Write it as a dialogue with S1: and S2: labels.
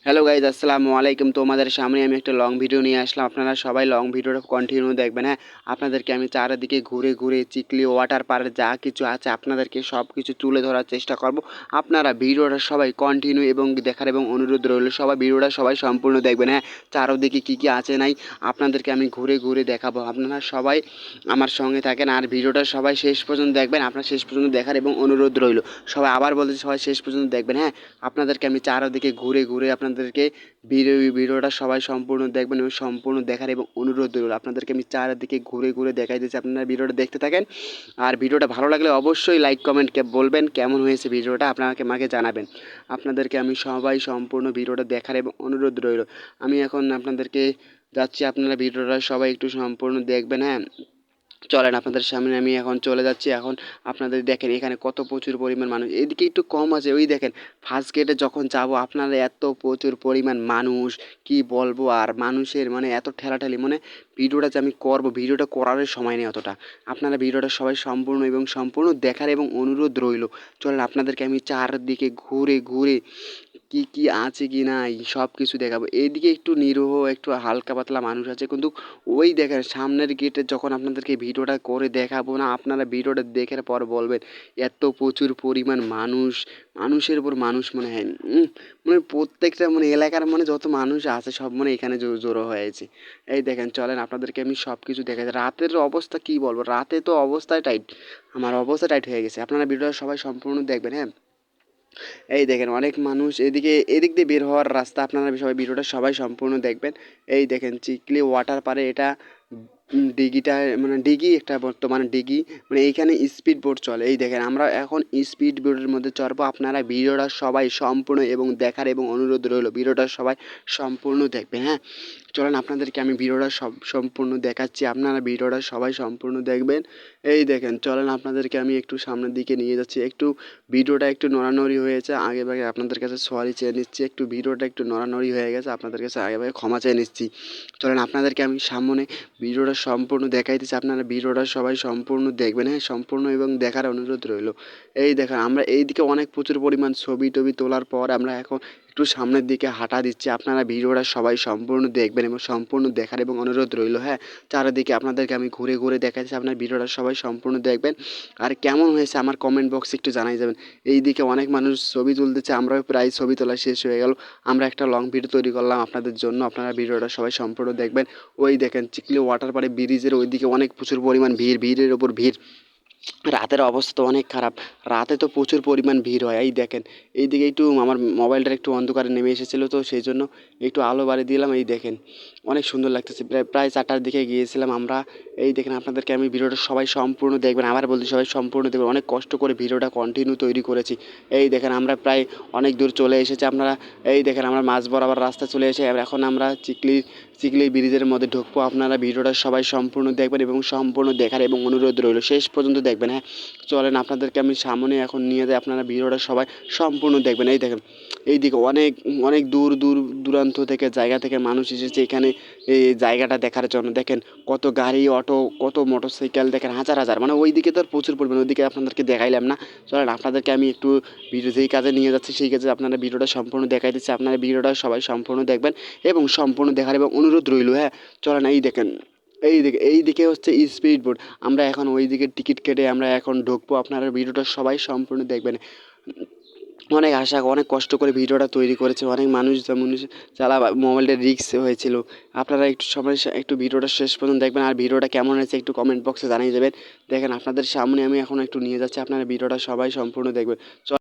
S1: Hello guys, আসসালামু আলাইকুম। তোমাদের সামনে আমি একটা লং ভিডিও নিয়ে আসলাম। আপনারা সবাই লং ভিডিওটা কন্টিনিউ দেখবেন। হ্যাঁ, আপনাদেরকে আমি চারিদিকে ঘুরে ঘুরে চিকলি ওয়াটার পার্কে যা কিছু আছে আপনাদেরকে সব কিছু তুলে ধরার চেষ্টা করব। আপনারা ভিডিওটা সবাই কন্টিনিউ এবং দেখার এবং অনুরোধ রইল সবাই ভিডিওটা সবাই সম্পূর্ণ দেখবেন। হ্যাঁ, চারদিকে কী কী আছে নাই আপনাদেরকে আমি ঘুরে ঘুরে দেখাবো। আপনারা সবাই আমার সঙ্গে থাকেন আর ভিডিওটা সবাই শেষ পর্যন্ত দেখবেন। আপনার শেষ পর্যন্ত দেখার এবং অনুরোধ রইল সবাই, আবার বলতে সবাই শেষ পর্যন্ত দেখবেন। হ্যাঁ, আপনাদেরকে আমি চারদিকে ঘুরে ঘুরে আপনাদেরকে ভিডিওটা সবাই সম্পূর্ণ দেখবেন এবং সম্পূর্ণ দেখার এবং অনুরোধ রইল। আপনাদেরকে আমি চারদিকে ঘুরে ঘুরে দেখাই দিচ্ছি, আপনারা ভিডিওটা দেখতে থাকেন। আর ভিডিওটা ভালো লাগলে অবশ্যই লাইক কমেন্ট বলবেন কেমন হয়েছে ভিডিওটা, আপনাকে আমাকে জানাবেন। আপনাদেরকে আমি সবাই সম্পূর্ণ ভিডিওটা দেখার এবং অনুরোধ রইল। আমি এখন আপনাদেরকে যাচ্ছি, আপনারা ভিডিওটা সবাই একটু সম্পূর্ণ দেখবেন। হ্যাঁ, চলেন আপনাদের সামনে আমি এখন চলে যাচ্ছি। এখন আপনাদের দেখেন এখানে কত প্রচুর পরিমাণ মানুষ, এদিকে একটু কম আছে। ওই দেখেন ফার্স্ট গেটে যখন যাবো আপনারা এত প্রচুর পরিমাণ মানুষ, কি বলবো আর মানুষের মানে এত ঠেলাঠেলি, মানে ভিডিওটা যে আমি করবো ভিডিওটা করার সময় নেই অতটা। আপনারা ভিডিওটা সবাই সম্পূর্ণ এবং সম্পূর্ণ দেখার এবং অনুরোধ রইল। চলেন আপনাদেরকে আমি চারদিকে ঘুরে ঘুরে কি কি আছে কি নাই সব কিছু দেখাবো। এইদিকে একটু নিরীহ একটু হালকা পাতলা মানুষ আছে, কিন্তু ওই দেখেন সামনের গেটে যখন আপনাদেরকে ভিডিওটা করে দেখাবো না, আপনারা ভিডিওটা দেখার পর বলবেন এত প্রচুর পরিমাণ মানুষ, মানুষের উপর মানুষ মনে হয়। মানে প্রত্যেকটা মানে এলাকার মানে যত মানুষ আছে সব মানে এখানে জড়ো হয়েছে। এই দেখেন চলেন আপনাদেরকে আমি সব কিছু দেখাচ্ছি। রাতের অবস্থা কি বলবো, রাতে তো অবস্থায় টাইট, আমার অবস্থা টাইট হয়ে গেছে। আপনারা ভিডিওটা সবাই সম্পূর্ণ দেখবেন। হ্যাঁ, এই দেখেন অনেক মানুষ এদিক দিয়ে বের হওয়ার রাস্তা, আপনারা সবাই ভিডিওটা সবাই সম্পূর্ণ দেখবেন। এই দেখেন চিকলি ওয়াটার পারে এটা ডিগিটা মানে ডিগি একটা বর্তমানে ডিগি, মানে এইখানে স্পিড বোট চলে। এই দেখেন আমরা এখন স্পিড বোটের মধ্যে চড়বো। আপনারা ভিডিওটা সবাই সম্পূর্ণ এবং দেখার এবং অনুরোধ রইল ভিডিওটা সবাই সম্পূর্ণ দেখবেন। হ্যাঁ, চলেন আপনাদেরকে আমি ভিডিওটা সম্পূর্ণ দেখাচ্ছি, আপনারা ভিডিওটা সবাই সম্পূর্ণ দেখবেন। এই দেখেন চলেন আপনাদেরকে আমি একটু সামনের দিকে নিয়ে যাচ্ছি। একটু ভিডিওটা একটু নড়ানড়ি হয়েছে, আগে ভাগে আপনাদের কাছে সরি চেয়ে নিচ্ছি। একটু ভিডিওটা একটু নড়ানড়ি হয়ে গেছে, আপনাদের কাছে আগে ভাগে ক্ষমা চেয়ে নিচ্ছি। চলেন আপনাদেরকে আমি সামনে ভিডিওটা সম্পূর্ণ দেখাই দিচ্ছি, আপনারা ভিডিওটা সবাই সম্পূর্ণ দেখবেন। হ্যাঁ, সম্পূর্ণ এবং দেখার অনুরোধ রইল। এই দেখেন আমরা এইদিকে অনেক প্রচুর পরিমাণ ছবি টবি তোলার পর আমরা এখন একটু সামনের দিকে হাঁটা দিচ্ছি। আপনারা ভিডিওটা সবাই সম্পূর্ণ দেখবেন এবং সম্পূর্ণ দেখার এবং অনুরোধ রইল। হ্যাঁ, চারিদিকে আপনাদেরকে আমি ঘুরে ঘুরে দেখাচ্ছি, আপনার ভিডিওটা সবাই সম্পূর্ণ দেখবেন। আর কেমন হয়েছে আমার কমেন্ট বক্সে একটু জানাই যাবেন। এইদিকে অনেক মানুষ ছবি তুলতেছে, আমরাও প্রায় ছবি তোলা শেষ হয়ে গেল। আমরা একটা লং ভিডিও তৈরি করলাম আপনাদের জন্য, আপনারা ভিডিওটা সবাই সম্পূর্ণ দেখবেন। ওই দেখেন চিকলি ওয়াটার পার্কে ব্রিজের ওইদিকে অনেক প্রচুর পরিমাণ ভিড়, ভিড়ের ওপর ভিড়। রাতের অবস্থা তো অনেক খারাপ, রাতে তো প্রচুর পরিমাণ ভিড় হয়। এই দেখেন এইদিকে একটু আমার মোবাইলটা একটু অন্ধকারে নেমে এসেছিলো, তো সেই জন্য একটু আলো বাড়িয়ে দিলাম। এই দেখেন অনেক সুন্দর লাগতেছে। প্রায় 4টার দিকে গিয়েছিলাম আমরা। এই দেখেন আপনাদেরকে আমি ভিডিওটা সবাই সম্পূর্ণ দেখবেন, আবার বলছি সবাই সম্পূর্ণ দেখবেন। অনেক কষ্ট করে ভিডিওটা কন্টিনিউ তৈরি করেছি। এই দেখেন আমরা প্রায় অনেক দূর চলে এসেছি। আপনারা এই দেখেন আমরা মাঝ বরাবর রাস্তা চলে এসে এখন আমরা চিকলি ব্রিজের মধ্যে ঢুকবো। আপনারা ভিডিওটা সবাই সম্পূর্ণ দেখবেন এবং সম্পূর্ণ দেখার এবং অনুরোধ রইল শেষ পর্যন্ত দেখবেন। হ্যাঁ, চলেন আপনাদেরকে আমি সামনে এখন নিয়ে যাই, আপনারা ভিডিওটা সবাই সম্পূর্ণ দেখবেন। এই দেখেন এইদিকে অনেক অনেক দূরান্ত থেকে জায়গা থেকে মানুষ এসেছে এখানে এই জায়গাটা দেখার জন্য। দেখেন কত গাড়ি অটো কত মোটরসাইকেল, দেখেন হাজার হাজার, মানে ওই দিকে তো আর প্রচুর পরিমাণে, ওইদিকে আপনাদেরকে দেখাইলাম না। চলেন আপনাদেরকে আমি একটু ভিডিও যেই কাজে নিয়ে যাচ্ছি সেই কাজে আপনারা ভিডিওটা সম্পূর্ণ দেখাই দিচ্ছি, আপনারা ভিডিওটা সবাই সম্পূর্ণ দেখবেন এবং সম্পূর্ণ দেখার এবং অনুরোধ রইল। হ্যাঁ, চলেন এই দিকে হচ্ছে স্পিড বোট, আমরা এখন ওই দিকে টিকিট কেটে আমরা এখন ঢুকবো। আপনারা ভিডিওটা সবাই সম্পূর্ণ দেখবেন। অনেক আশা অনেক কষ্ট করে ভিডিওটা তৈরি করেছে, অনেক মানুষ যেমন যারা মোবাইলটা রিস্ক হয়েছিল। আপনারা একটু সবাই একটু ভিডিওটা শেষ পর্যন্ত দেখবেন আর ভিডিওটা কেমন হয়েছে একটু কমেন্ট বক্সে জানিয়ে দেবেন। দেখেন আপনাদের সামনে আমি এখন একটু নিয়ে যাচ্ছি, আপনারা ভিডিওটা সবাই সম্পূর্ণ দেখবেন।